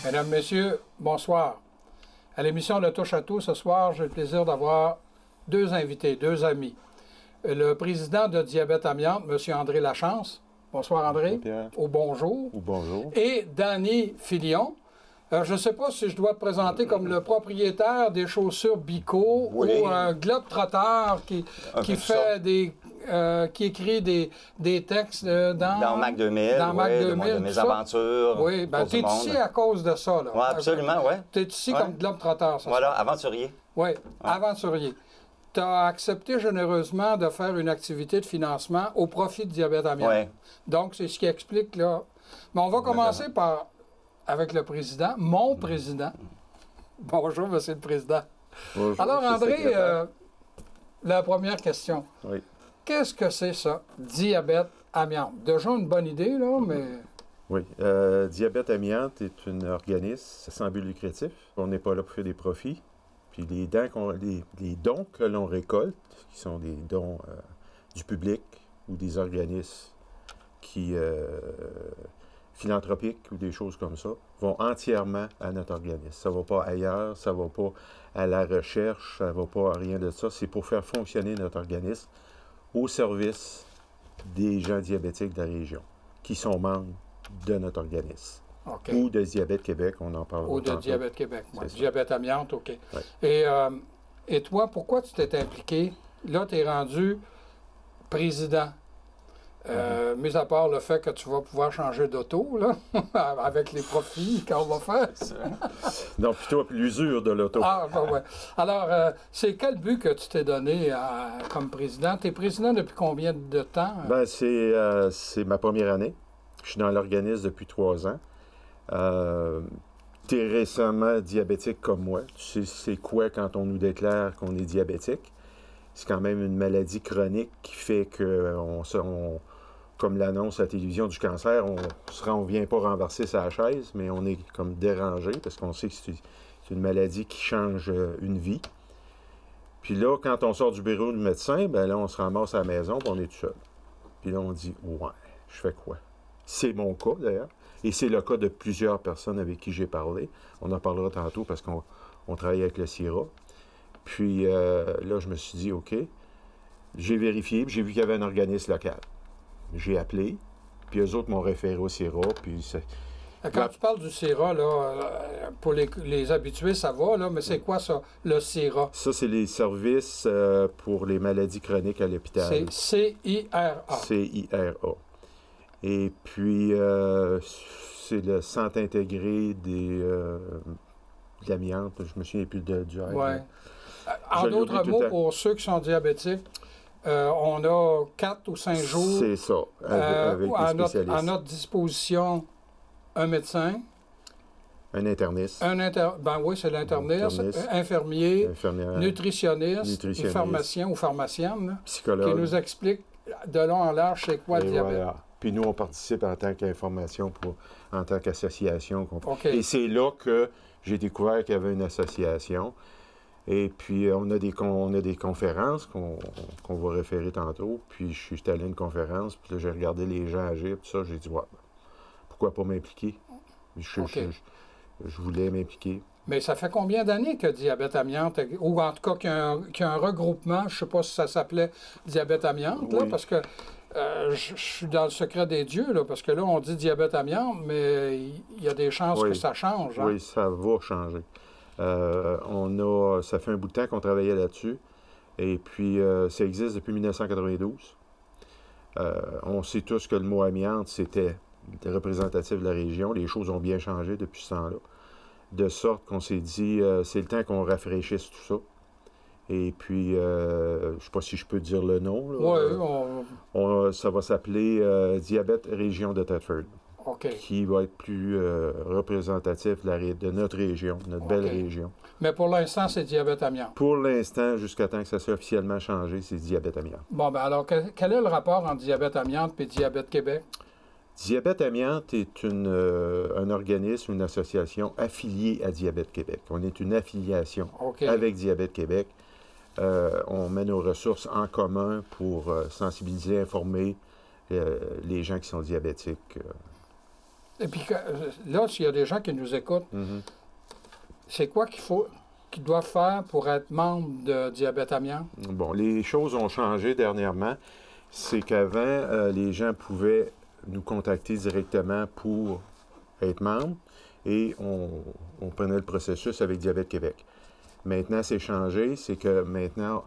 Mesdames, Messieurs, bonsoir. À l'émission de Touche à tout, ce soir, j'ai le plaisir d'avoir deux invités, deux amis. Le président de Diabète Amiante, M. André Lachance. Bonsoir, André. Pierre. Ou bonjour. Ou bonjour. Et Danny Filion. Je ne sais pas si je dois te présenter comme le propriétaire des chaussures Bico ou un globe-trotteur qui fait des... qui écrit des textes dans Mac 2000, dans Mac 2000, de mes aventures. Oui, bien, tu es ici à cause de ça. Oui, absolument, oui. Tu es ici comme globe-trotteur. Voilà, aventurier. Oui, aventurier. Tu as accepté généreusement de faire une activité de financement au profit de Diabète Amiante. Oui. Donc, c'est ce qui explique, là. Mais on va commencer avec le président, mon président. Bonjour, Monsieur le Président. Bonjour. Alors, André, la première question. Oui. Qu'est-ce que c'est ça, diabète amiante? Déjà une bonne idée, là, mais... Oui. Diabète amiante est un organisme sans but lucratif. On n'est pas là pour faire des profits. Puis les dons que l'on récolte, qui sont des dons du public ou des organismes philanthropiques ou des choses comme ça, vont entièrement à notre organisme. Ça ne va pas ailleurs, ça ne va pas à la recherche, ça ne va pas à rien de ça. C'est pour faire fonctionner notre organisme au service des gens diabétiques de la région, qui sont membres de notre organisme. Okay. Ou de Diabète Québec, on en parle. Ou de Diabète Québec. Ouais. Diabète Amiante, OK. Ouais. Et toi, pourquoi tu t'es impliqué? Là, tu es rendu président. Mis à part le fait que tu vas pouvoir changer d'auto, là, avec les profits qu'on va faire. Non, plutôt l'usure de l'auto. Ah, ben ouais. Alors, c'est quel but que tu t'es donné comme président? Tu es président depuis combien de temps? Ben, c'est ma première année. Je suis dans l'organisme depuis 3 ans. Tu es récemment diabétique comme moi. Tu sais c'est quoi quand on nous déclare qu'on est diabétique? C'est quand même une maladie chronique qui fait que, comme l'annonce à la télévision du cancer, on ne vient pas renverser sa chaise, mais on est comme dérangé parce qu'on sait que c'est une maladie qui change une vie. Puis là, quand on sort du bureau du médecin, ben là, on se ramasse à la maison et on est tout seul. Puis là, on dit « Ouais, je fais quoi? » C'est mon cas, d'ailleurs. Et c'est le cas de plusieurs personnes avec qui j'ai parlé. On en parlera tantôt parce qu'on travaille avec le CIRA. Puis là, je me suis dit, OK, j'ai vérifié, puis j'ai vu qu'il y avait un organisme local. J'ai appelé, puis eux autres m'ont référé au CIRA, puis Quand tu parles du CIRA, là, pour les habitués, ça va, là, mais c'est quoi ça, le CIRA? Ça, c'est les services pour les maladies chroniques à l'hôpital. C'est C-I-R-A. C-I-R-A. Et puis, c'est le centre intégré de l'amiante. Je me souviens plus du R. Oui. En d'autres mots, pour ceux qui sont diabétiques, on a 4 ou 5 jours. C'est ça, avec des spécialistes. À notre disposition, un médecin. Un interniste. Ben oui, c'est l'interniste. Infirmier, nutritionniste, pharmacien ou pharmacienne. Psychologue. Qui nous explique de long en large c'est quoi le diabète. Voilà. Puis nous, on participe en tant qu'information, en tant qu'association. Okay. Et c'est là que j'ai découvert qu'il y avait une association. Et puis, on a des conférences qu'on va référer tantôt. Puis, je suis allé à une conférence, puis là, j'ai regardé les gens agir, puis ça, j'ai dit, ouais, pourquoi pas m'impliquer? Je voulais m'impliquer. Mais ça fait combien d'années que Diabète Amiante, ou en tout cas qu'il y a un regroupement, je ne sais pas si ça s'appelait Diabète Amiante, oui. Là, parce que je suis dans le secret des dieux, là, parce que là, on dit Diabète Amiante, mais il y a des chances que ça change. Hein? Oui, ça va changer. Ça fait un bout de temps qu'on travaillait là-dessus, et puis ça existe depuis 1992. On sait tous que le mot amiante, c'était représentatif de la région. Les choses ont bien changé depuis ce temps-là. De sorte qu'on s'est dit, c'est le temps qu'on rafraîchisse tout ça. Et puis, je ne sais pas si je peux dire le nom. Oui, ça va s'appeler Diabète Région de Thetford. Okay. Qui va être plus représentatif de notre région, notre belle région. Mais pour l'instant, c'est Diabète Amiante. Pour l'instant, jusqu'à temps que ça soit officiellement changé, c'est Diabète Amiante. Bon, ben alors, quel est le rapport entre Diabète Amiante et Diabète Québec? Diabète Amiante est un organisme, une association affiliée à Diabète Québec. On est une affiliation avec Diabète Québec. On met nos ressources en commun pour sensibiliser, informer les gens qui sont diabétiques. Et puis là, s'il y a des gens qui nous écoutent, c'est quoi qu'ils doivent faire pour être membre de Diabète Amiante? Bon, les choses ont changé dernièrement. C'est qu'avant, les gens pouvaient nous contacter directement pour être membre et on prenait le processus avec Diabète Québec. Maintenant, c'est changé. C'est que maintenant,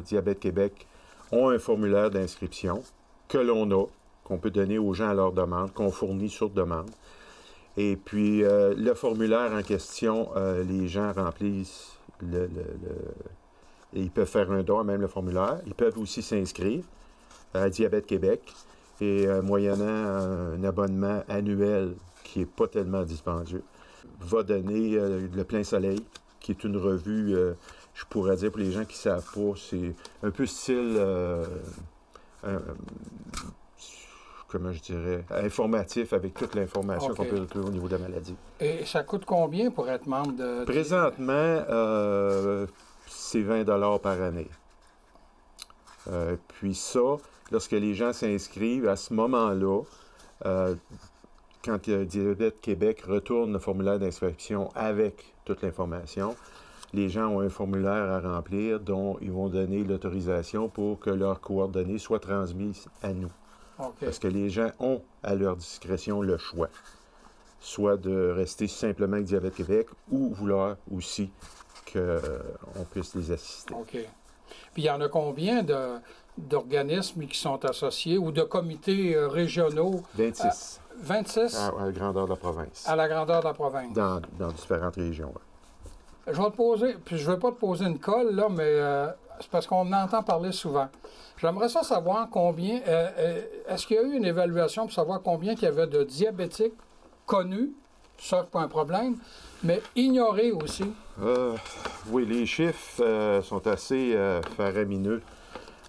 Diabète Québec ont un formulaire d'inscription que l'on a, qu'on peut donner aux gens à leur demande, qu'on fournit sur demande. Et puis, le formulaire en question, les gens remplissent ils peuvent faire un don à même le formulaire. Ils peuvent aussi s'inscrire à Diabète Québec et moyennant un abonnement annuel qui n'est pas tellement dispendieux, va donner le Plein Soleil, qui est une revue, je pourrais dire pour les gens qui ne savent pas, c'est un peu style... comment je dirais, informatif avec toute l'information qu'on peut retrouver au niveau de la maladie. Et ça coûte combien pour être membre de... Présentement, c'est 20 $ par année. Puis ça, lorsque les gens s'inscrivent, à ce moment-là, quand Diabète Québec retourne le formulaire d'inscription avec toute l'information, les gens ont un formulaire à remplir dont ils vont donner l'autorisation pour que leurs coordonnées soient transmises à nous. Parce que les gens ont à leur discrétion le choix, soit de rester simplement avec Diabète Québec ou vouloir aussi qu'on puisse les assister. OK. Puis il y en a combien d'organismes qui sont associés ou de comités régionaux? 26. 26? À la grandeur de la province. À la grandeur de la province. Dans différentes régions. Je vais te poser, puis je ne veux pas te poser une colle, là, mais c'est parce qu'on en entend parler souvent. J'aimerais ça savoir combien, est-ce qu'il y a eu une évaluation pour savoir combien il y avait de diabétiques connus, ça c'est pas un problème, mais ignorés aussi? Oui, les chiffres sont assez faramineux.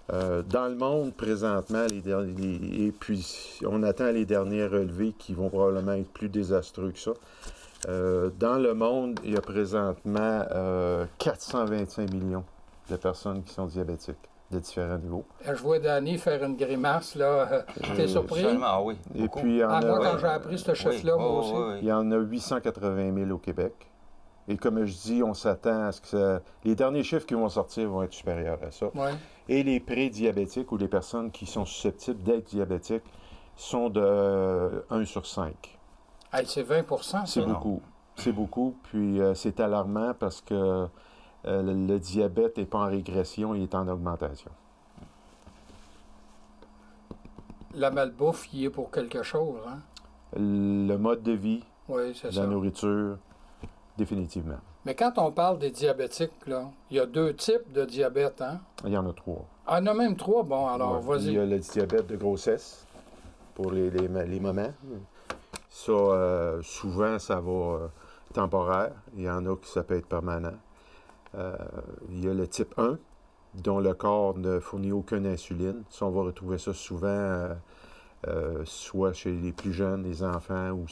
Dans le monde, présentement, et puis on attend les derniers relevés qui vont probablement être plus désastreux que ça. Dans le monde, il y a présentement 425 millions de personnes qui sont diabétiques de différents niveaux. Je vois Danny faire une grimace, là. T'es surpris? Seulement, oui. Et puis, moi, quand j'ai appris ce chiffre-là, moi aussi. Oui. Il y en a 880 000 au Québec. Et comme je dis, on s'attend à ce que les derniers chiffres qui vont sortir vont être supérieurs à ça. Ouais. Et les pré-diabétiques ou les personnes qui sont susceptibles d'être diabétiques sont de 1 sur 5. Hey, c'est 20 ça? C'est beaucoup. C'est beaucoup. Puis c'est alarmant parce que le diabète n'est pas en régression, il est en augmentation. La malbouffe, il est pour quelque chose, hein? Le mode de vie, oui, c'est ça. La nourriture, définitivement. Mais quand on parle des diabétiques, là, il y a 2 types de diabète, hein? Il y en a 3. Ah, il y en a même 3? Bon, alors, vas-y. Il y a le diabète de grossesse pour les mamans. Ça, souvent, ça va temporaire. Il y en a qui ça peut être permanent. Il y a le type 1, dont le corps ne fournit aucune insuline. Ça, on va retrouver ça souvent, soit chez les plus jeunes, les enfants, ou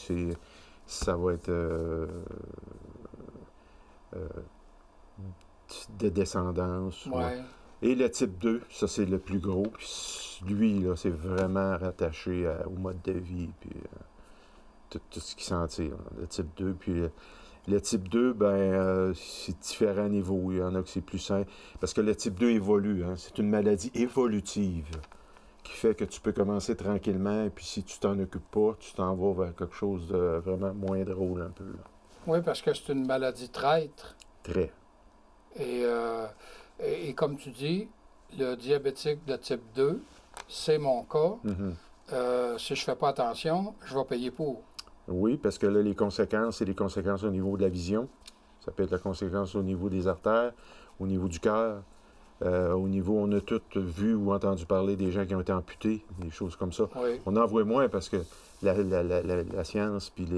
ça va être de descendance. Ouais. Et le type 2, ça, c'est le plus gros. Puis lui, là, c'est vraiment rattaché au mode de vie, puis tout ce qui s'en tire. Le type 2, puis... Le type 2, c'est différents niveaux. Il y en a que c'est plus simple. Parce que le type 2 évolue. Hein? C'est une maladie évolutive qui fait que tu peux commencer tranquillement et puis si tu t'en occupes pas, tu t'en vas vers quelque chose de vraiment moins drôle un peu. Là. Oui, parce que c'est une maladie traître. Très. Et comme tu dis, le diabétique de type 2, c'est mon cas. Si je ne fais pas attention, je vais payer pour. Oui, parce que là, les conséquences, c'est les conséquences au niveau de la vision. Ça peut être la conséquence au niveau des artères, au niveau du cœur. Au niveau, on a tous vu ou entendu parler des gens qui ont été amputés, des choses comme ça. Oui. On en voit moins parce que la science puis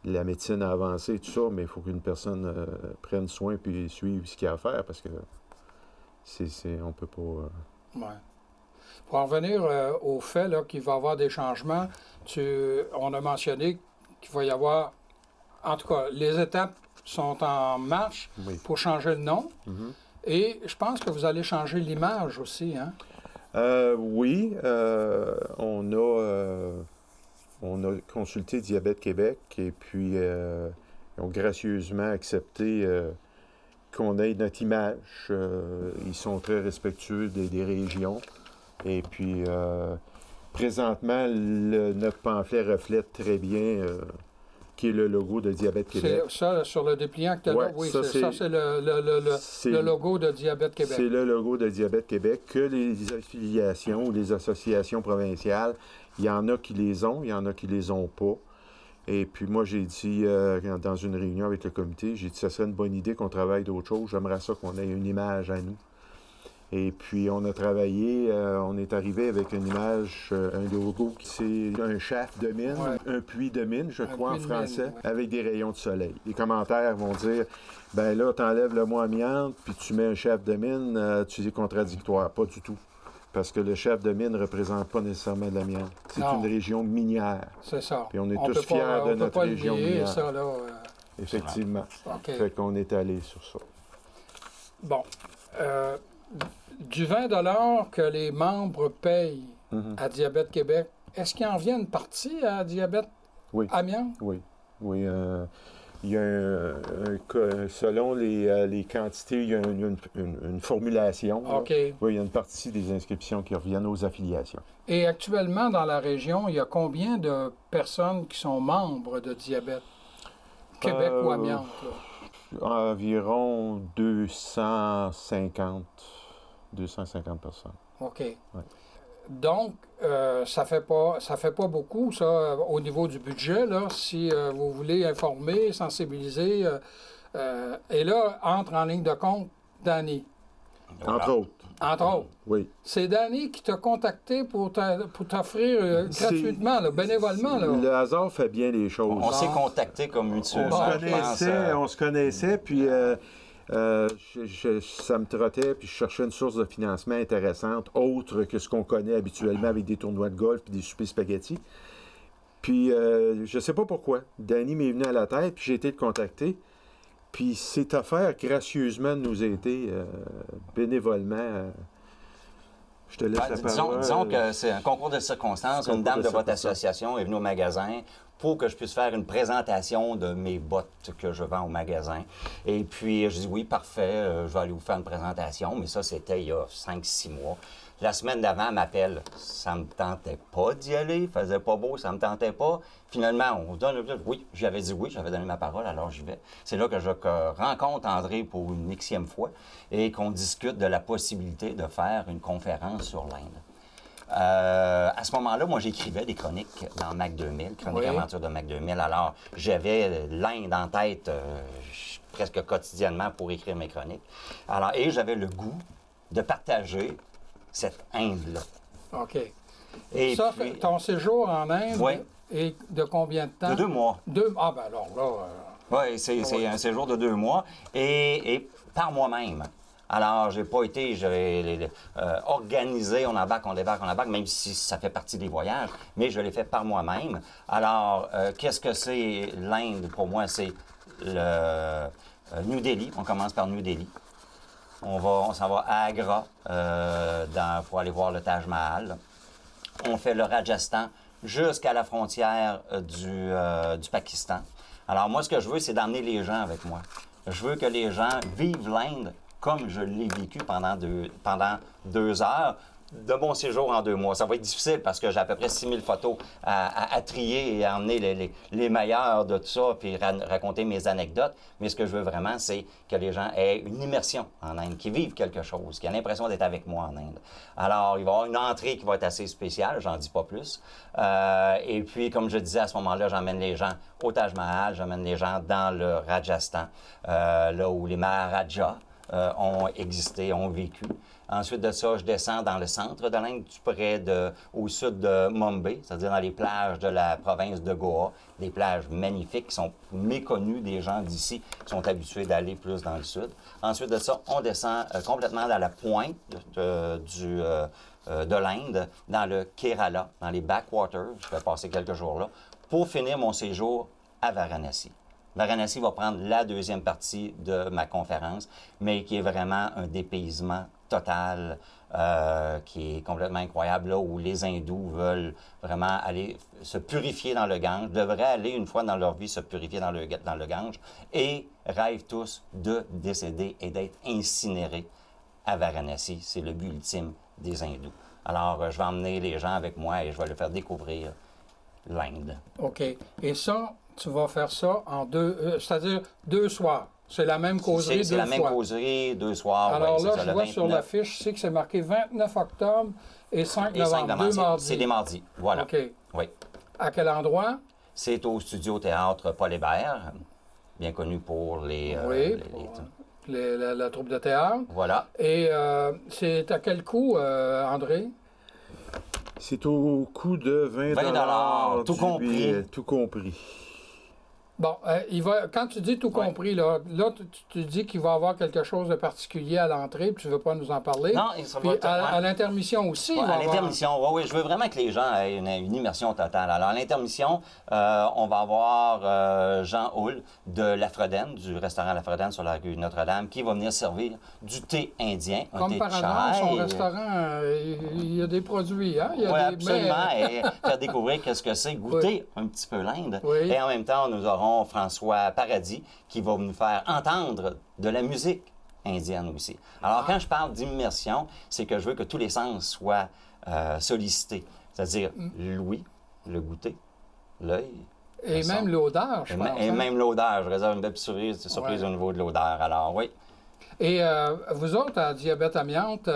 la médecine a avancé, tout ça, mais il faut qu'une personne prenne soin puis suive ce qu'il y a à faire parce que on peut pas... Ouais. Pour en revenir au fait qu'il va y avoir des changements, on a mentionné qu'il va y avoir, en tout cas, les étapes sont en marche pour changer le nom. Et je pense que vous allez changer l'image aussi, hein? Oui, on a On a consulté Diabète Québec et puis ils ont gracieusement accepté qu'on ait notre image. Ils sont très respectueux des régions. Et puis, présentement, notre pamphlet reflète très bien qui est le logo de Diabète Québec. C'est ça, sur le dépliant que tu as là, oui, c'est le logo de Diabète Québec. C'est le logo de Diabète Québec, que les affiliations ou les associations provinciales, il y en a qui les ont, il y en a qui les ont pas. Et puis moi, j'ai dit, dans une réunion avec le comité, j'ai dit, ça serait une bonne idée qu'on travaille d'autre chose. J'aimerais ça qu'on ait une image à nous. Et puis, on a travaillé, on est arrivé avec une image, un logo qui c'est un shaft de mine, un puits de mine, je crois, en français, avec des rayons de soleil. Les commentaires vont dire, ben là, t'enlèves le mot amiante, puis tu mets un shaft de mine, tu es contradictoire. Pas du tout. Parce que le shaft de mine ne représente pas nécessairement de l'amiante. C'est une région minière. C'est ça. Puis on est tous fiers de notre région minière. Ça, là, Effectivement. Okay. Fait qu'on est allé sur ça. Bon. Du 20 $ que les membres payent à Diabète Québec, est-ce qu'il en vient une partie à Diabète Amiante? Oui. Oui. Il y a selon les quantités, il y a une formulation. OK. Oui, il y a une partie des inscriptions qui reviennent aux affiliations. Et actuellement, dans la région, il y a combien de personnes qui sont membres de Diabète Québec ou Amiante? Là? Environ 250 personnes. OK. Ouais. Donc, ça fait pas beaucoup, ça, au niveau du budget, là, si vous voulez informer, sensibiliser. Et là, entre en ligne de compte Danny. Entre autres. Entre autres. Oui. C'est Danny qui t'a contacté pour t'offrir gratuitement, là, bénévolement. Là. Le hasard fait bien les choses. On s'est contacté comme mutuellement. On se connaissait, puis ça me trottait, puis je cherchais une source de financement intéressante, autre que ce qu'on connaît habituellement avec des tournois de golf et des soupers spaghettis. Puis, je sais pas pourquoi. Danny m'est venu à la tête, puis j'ai été le contacter. Puis, cette affaire, gracieusement, nous a été bénévolement. Je te laisse la parole. Disons que c'est un concours de circonstances. Une dame de votre association est venue au magasin pour que je puisse faire une présentation de mes bottes que je vends au magasin. Et puis, je dis oui, parfait, je vais aller vous faire une présentation. Mais ça, c'était il y a 5-6 mois. La semaine d'avant, elle m'appelle. Ça me tentait pas d'y aller, il faisait pas beau, ça me tentait pas. Finalement, on se donne oui, j'avais dit oui, j'avais donné ma parole, alors j'y vais. C'est là que je rencontre André pour une Xème fois et qu'on discute de la possibilité de faire une conférence sur l'Inde. À ce moment-là, moi, j'écrivais des chroniques dans Mac 2000, chroniques aventures de Mac 2000. Alors, j'avais l'Inde en tête presque quotidiennement pour écrire mes chroniques. Alors, et j'avais le goût de partager cette Inde-là. OK. Et ça, puis, ton séjour en Inde est de combien de temps? De 2 mois. Ah, ben alors là... Oui, c'est un séjour de 2 mois et par moi-même. Alors, j'ai pas été organisé, on embarque, on débarque, même si ça fait partie des voyages, mais je l'ai fait par moi-même. Alors, qu'est-ce que c'est l'Inde pour moi? C'est le New Delhi. On commence par New Delhi. On s'en va à Agra pour aller voir le Taj Mahal. On fait le Rajasthan jusqu'à la frontière du Pakistan. Alors moi, ce que je veux, c'est d'emmener les gens avec moi. Je veux que les gens vivent l'Inde comme je l'ai vécu pendant 2 heures de mon séjour en 2 mois. Ça va être difficile parce que j'ai à peu près 6000 photos à trier et à emmener les meilleures de tout ça, puis raconter mes anecdotes. Mais ce que je veux vraiment, c'est que les gens aient une immersion en Inde, qu'ils vivent quelque chose, qu'ils aient l'impression d'être avec moi en Inde. Alors, il va y avoir une entrée qui va être assez spéciale, j'en dis pas plus. Et puis, comme je disais, à ce moment-là, j'emmène les gens au Taj Mahal, j'emmène les gens dans le Rajasthan, là où les Maharajas ont existé, ont vécu. Ensuite de ça, je descends dans le centre de l'Inde, au sud de Mumbai, c'est-à-dire dans les plages de la province de Goa, des plages magnifiques qui sont méconnues des gens d'ici, qui sont habitués d'aller plus dans le sud. Ensuite de ça, on descend complètement dans la pointe de l'Inde, dans le Kerala, dans les backwaters. Je vais passer quelques jours là, pour finir mon séjour à Varanasi. Varanasi va prendre la deuxième partie de ma conférence, mais qui est vraiment un dépaysement totale qui est complètement incroyable, là où les hindous veulent vraiment aller se purifier dans le Gange, devraient aller une fois dans leur vie se purifier dans le Gange et rêvent tous de décéder et d'être incinérés à Varanasi. C'est le but ultime des hindous. Alors, je vais emmener les gens avec moi et je vais leur faire découvrir l'Inde. OK. Et ça, tu vas faire ça en c'est-à-dire 2 soirs. C'est la même causerie 2 fois. C'est la même causerie, 2 soirs. Alors oui, là, ça, je vois sur l'affiche, je sais que c'est marqué 29 octobre et 5 novembre, 2 mardis. C'est des mardis, voilà. OK. Oui. À quel endroit? C'est au Studio Théâtre Paul Hébert, bien connu pour la troupe de théâtre. Voilà. Et c'est à quel coût, André? C'est au coût de 20 $, tout compris. Tout compris. Bon, quand tu dis tout compris, là tu dis qu'il va y avoir quelque chose de particulier à l'entrée, puis tu ne veux pas nous en parler. Non, il sera à l'intermission aussi. À l'intermission, oui, je veux vraiment que les gens aient une immersion totale. Alors, à l'intermission, on va avoir Jean Houle de Lafredenne, du restaurant Lafredenne sur la rue Notre-Dame, qui va venir servir du thé indien, un Comme thé par de hasard, chai. son restaurant, il y a des produits, hein? Oui, absolument, et faire découvrir qu'est-ce que c'est, goûter un petit peu l'Inde. Oui. Et en même temps, nous aurons François Paradis qui va nous faire entendre de la musique indienne aussi. Alors, quand je parle d'immersion, c'est que je veux que tous les sens soient sollicités. C'est-à-dire l'ouïe, le goûter, l'œil. Et même l'odeur, je pense. Et même l'odeur. Je réserve une belle surprise au niveau de l'odeur. Alors, oui. Et vous autres, à Diabète Amiante,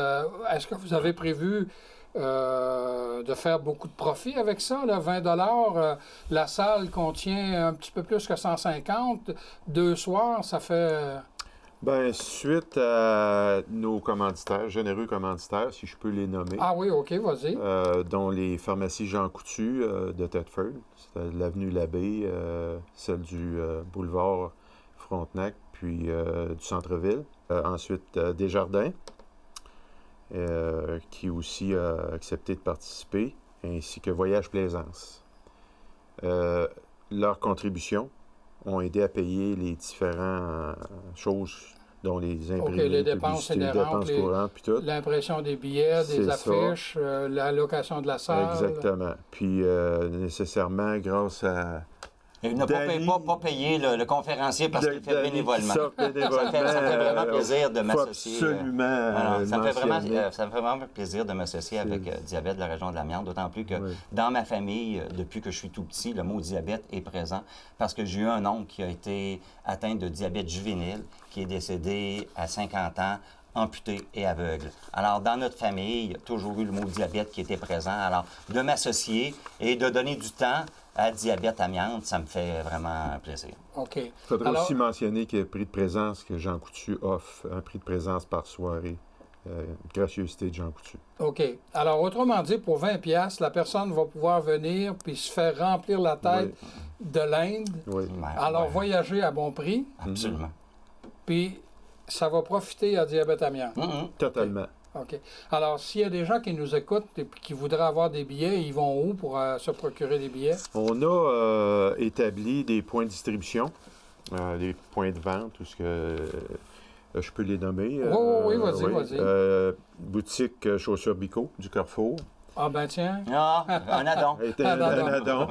est-ce que vous avez prévu de faire beaucoup de profit avec ça, là, 20 $. La salle contient un petit peu plus que 150. 2 soirs, ça fait... Bien, suite à nos commanditaires, généreux commanditaires, si je peux les nommer. Ah oui, OK, vas-y. Dont les pharmacies Jean Coutu de Thetford, c'est l'avenue Labbé, celle du boulevard Frontenac, puis du centre-ville. Ensuite, Desjardins, qui aussi a accepté de participer, ainsi que Voyage Plaisance. Leurs contributions ont aidé à payer les différentes choses, dont les imprimeries, les dépenses courantes, puis tout. L'impression des billets, des affiches, la location de la salle. Exactement. Puis, nécessairement, grâce à... Et ne pas payer le conférencier parce qu'il fait bénévolement. Ça fait vraiment plaisir de m'associer. Absolument. Ça me fait vraiment plaisir de m'associer avec Diabète de la région de l'Amiante, d'autant plus que dans ma famille, depuis que je suis tout petit, le mot diabète est présent parce que j'ai eu un oncle qui a été atteint de diabète juvénile, qui est décédé à 50 ans, amputé et aveugle. Alors, dans notre famille, il y a toujours eu le mot diabète qui était présent. Alors, de m'associer et de donner du temps à Diabète Amiante, ça me fait vraiment plaisir. OK. Il faudrait aussi mentionner qu'il y a un prix de présence que Jean Coutu offre, un prix de présence par soirée. Gracieuseté de Jean Coutu. OK. Alors, autrement dit, pour 20 $, la personne va pouvoir venir puis se faire remplir la tête de l'Inde. Oui. Alors, voyager à bon prix. Absolument. Puis, ça va profiter à Diabète Amiante. Totalement. OK. Alors, s'il y a des gens qui nous écoutent et qui voudraient avoir des billets, ils vont où pour se procurer des billets? On a établi des points de distribution, des points de vente, tout ce que je peux les nommer. Oui, vas-y. Boutique Chaussures Bico du Carrefour. Ah ben tiens. Ah, un addon. Un addon.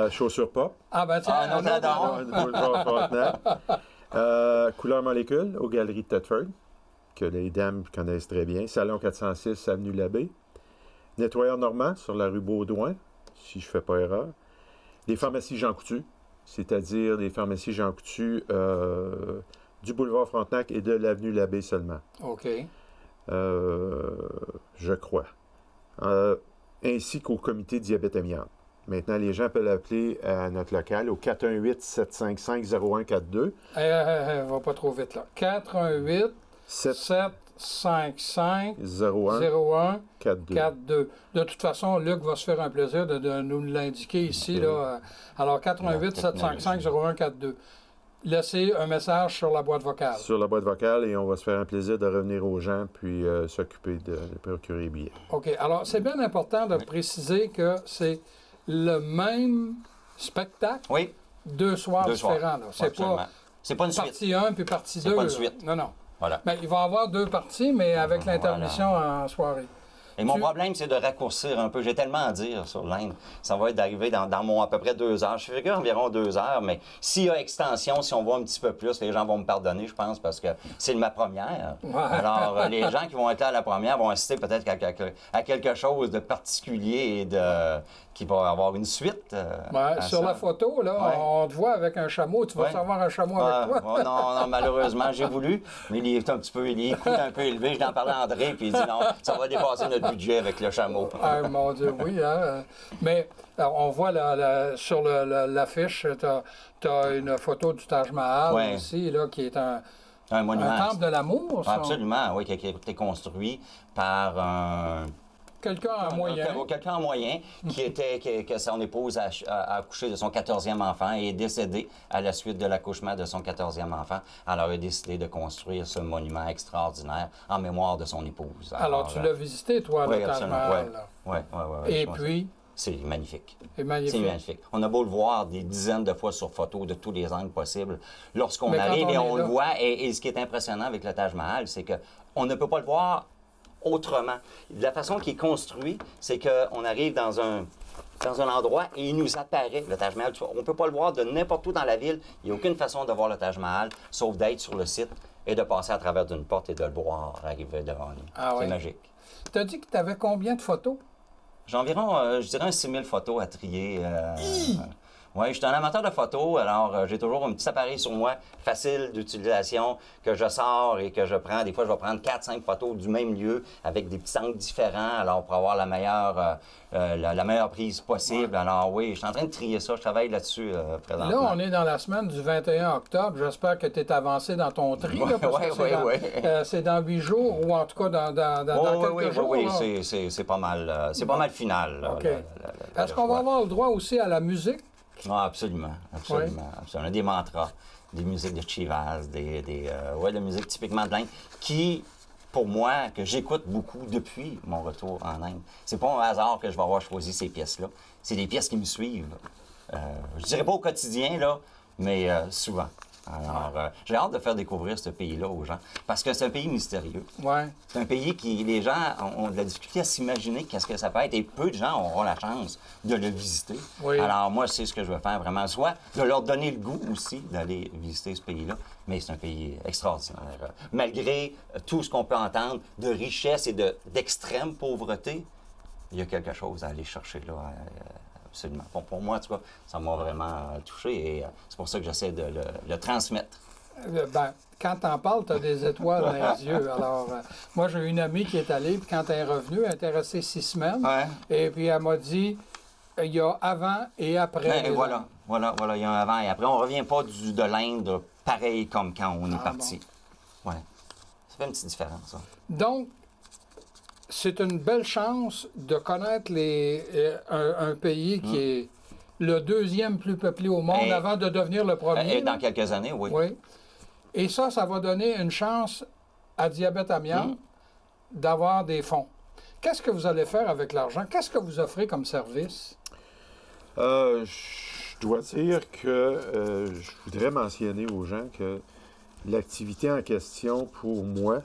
Chaussures Pop. Ah ben tiens, un autre addon. Couleur Molécule aux Galeries de Thetford, que les dames connaissent très bien. Salon 406, Avenue Labbé. Nettoyeur Normand sur la rue Baudouin, si je ne fais pas erreur. Les pharmacies Jean Coutu, c'est-à-dire les pharmacies Jean Coutu du boulevard Frontenac et de l'avenue Labbé seulement. OK. Je crois. Ainsi qu'au comité Diabète Amiante. Maintenant, les gens peuvent l'appeler à notre local au 418-755-0142. Va pas trop vite, là. 418-755-0142. De toute façon, Luc va se faire un plaisir de nous l'indiquer ici. Là. Alors, 418-755-0142. Laissez un message sur la boîte vocale. Sur la boîte vocale, et on va se faire un plaisir de revenir aux gens puis s'occuper de procurer les billets. OK. Alors, c'est bien important de préciser que c'est le même spectacle, 2 soirs différents. C'est pas une suite. Partie 1 puis partie 2. C'est pas une suite. Non. Voilà. Ben, il va y avoir 2 parties, mais avec l'intermission en soirée. Et mon problème, c'est de raccourcir un peu. J'ai tellement à dire sur l'Inde. Ça va être d'arriver dans mon à peu près 2 heures. Je figure environ 2 heures, mais s'il y a extension, si on voit un petit peu plus, les gens vont me pardonner, je pense, parce que c'est ma première. Ouais. Alors, les gens qui vont être là à la première vont assister peut-être à quelque chose de particulier et qui va avoir une suite. Sur la photo, là, on te voit avec un chameau. Tu vas savoir un chameau avec toi. Non, malheureusement, j'ai voulu, mais il est un petit peu, il est un peu élevé. Je t'en parlais à André, puis il dit non, ça va dépasser notre budget avec le chameau. Ah, mon Dieu, oui. Hein? Mais on voit sur l'affiche, tu as une photo du Taj Mahal aussi, là, qui est un monument. Un temple de l'amour, ça. Absolument, oui, qui a été construit par un... Quelqu'un en moyen. Quelqu'un en moyen que son épouse a accouché de son 14e enfant et est décédé à la suite de l'accouchement de son 14e enfant. Alors, il a décidé de construire ce monument extraordinaire en mémoire de son épouse. Alors tu l'as visité, toi, le Taj Mahal. Oui. Et puis... C'est magnifique. C'est magnifique. On a beau le voir des dizaines de fois sur photo de tous les angles possibles. Lorsqu'on arrive et on le voit, et ce qui est impressionnant avec le Taj Mahal, c'est qu'on ne peut pas le voir autrement. La façon qu'il est construit, c'est qu'on arrive dans un endroit et il nous apparaît, le Taj Mahal. On ne peut pas le voir de n'importe où dans la ville. Il n'y a aucune façon de voir le Taj Mahal, sauf d'être sur le site et de passer à travers d'une porte et de le voir arriver devant nous. C'est magique. Tu as dit que tu avais combien de photos? J'ai environ, je dirais, 6000 photos à trier. Oui, je suis un amateur de photos, alors j'ai toujours un petit appareil sur moi, facile d'utilisation, que je sors et que je prends. Des fois, je vais prendre 4-5 photos du même lieu avec des petits angles différents, alors pour avoir la meilleure prise possible. Ouais. Alors oui, je suis en train de trier ça, je travaille là-dessus présentement. Là, on est dans la semaine du 21 octobre. J'espère que tu es avancé dans ton tri. Oui. C'est dans 8 jours, ou en tout cas dans quelques jours. Oui, c'est pas mal. C'est pas mal final. Là, OK. Est-ce qu'on va avoir le droit aussi à la musique? Ah, absolument. On a des mantras, des musiques de Chivas, de musique typiquement de l'Inde, qui, pour moi, que j'écoute beaucoup depuis mon retour en Inde. C'est pas un hasard que je vais avoir choisi ces pièces-là. C'est des pièces qui me suivent. Je dirais pas au quotidien, là, mais souvent. Alors, j'ai hâte de faire découvrir ce pays-là aux gens, parce que c'est un pays mystérieux. Ouais. C'est un pays qui, les gens ont de la difficulté à s'imaginer qu'est-ce que ça peut être, et peu de gens auront la chance de le visiter. Oui. Alors, moi, c'est ce que je veux faire vraiment, soit de leur donner le goût aussi d'aller visiter ce pays-là, mais c'est un pays extraordinaire. Malgré tout ce qu'on peut entendre de richesse et d'extrême pauvreté, il y a quelque chose à aller chercher là. Absolument. Pour moi, en tout cas, ça m'a vraiment touché et c'est pour ça que j'essaie de le transmettre. Quand t'en parles, tu as des étoiles dans les yeux. Alors, moi, j'ai une amie qui est allée, puis quand elle est revenue, elle était restée 6 semaines. Ouais. Et puis, elle m'a dit, il y a avant et après. Et voilà, il y a un avant et après. On ne revient pas de l'Inde pareil comme quand on est parti. Bon. Ouais. Ça fait une petite différence, ça. Donc, c'est une belle chance de connaître un pays qui est le 2e plus peuplé au monde avant de devenir le premier. Et dans quelques années, oui. Oui. Et ça va donner une chance à Diabète Amiante d'avoir des fonds. Qu'est-ce que vous allez faire avec l'argent? Qu'est-ce que vous offrez comme service? Je dois dire que je voudrais mentionner aux gens que l'activité en question, pour moi,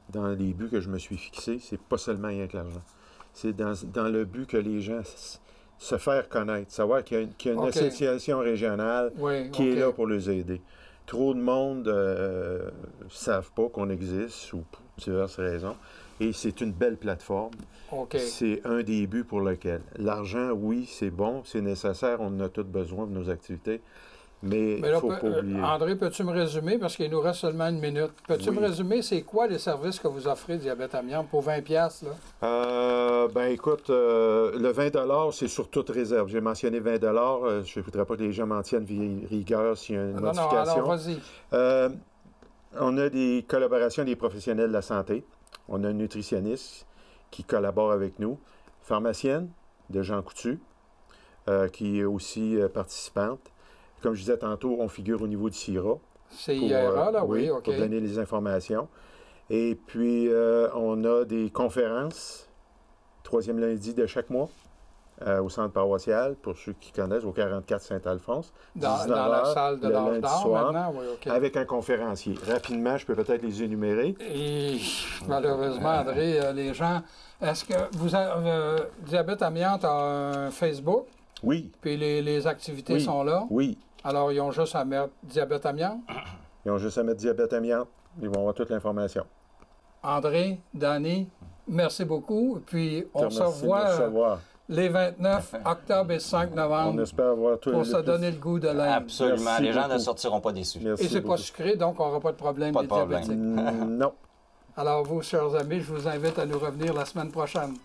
dans les buts que je me suis fixé, c'est pas seulement rien que l'argent. C'est dans le but que les gens se faire connaître, savoir qu'il y a une association régionale qui est là pour les aider. Trop de monde ne savent pas qu'on existe, ou pour diverses raisons, et c'est une belle plateforme. C'est un des buts pour lequel. L'argent, oui, c'est bon, c'est nécessaire, on en a tous besoin de nos activités. Mais il ne faut pas oublier. André, peux-tu me résumer, parce qu'il nous reste seulement 1 minute, peux-tu me résumer, c'est quoi les services que vous offrez, Diabète Amiante, pour 20$, là? Écoute, le 20$, c'est sur toute réserve. J'ai mentionné 20$. Je ne voudrais pas que les gens m'en tiennent rigueur s'il y a une modification. Non, alors vas-y. On a des collaborations des professionnels de la santé. On a une nutritionniste qui collabore avec nous. Pharmacienne de Jean Coutu, qui est aussi participante. Comme je disais tantôt, on figure au niveau du CIRA. C'est IRA, là, oui, OK. Pour donner les informations. Et puis, on a des conférences, 3e lundi de chaque mois, au centre paroissial, pour ceux qui connaissent, au 44 Saint-Alphonse. Dans la salle de l'Ange d'Or, maintenant? Oui, OK. Avec un conférencier. Rapidement, je peux peut-être les énumérer. Et malheureusement, André, les gens... Est-ce que vous avez... Diabète Amiante a un Facebook? Oui. Puis les activités sont là? Oui. Alors, ils ont juste à mettre Diabète Amiante? Ils ont juste à mettre Diabète Amiante. Ils vont avoir toute l'information. André, Danny, merci beaucoup. Puis, on se revoit les 29 octobre et 5 novembre. On espère avoir tout pour se donner le goût de l'Inde. Absolument. Merci les gens beaucoup. ne sortiront pas déçus. Merci et c'est beaucoup. pas sucré, donc on n'aura pas de problème Pas des de problème. diabétiques. Non. Alors, vous, chers amis, je vous invite à nous revenir la semaine prochaine.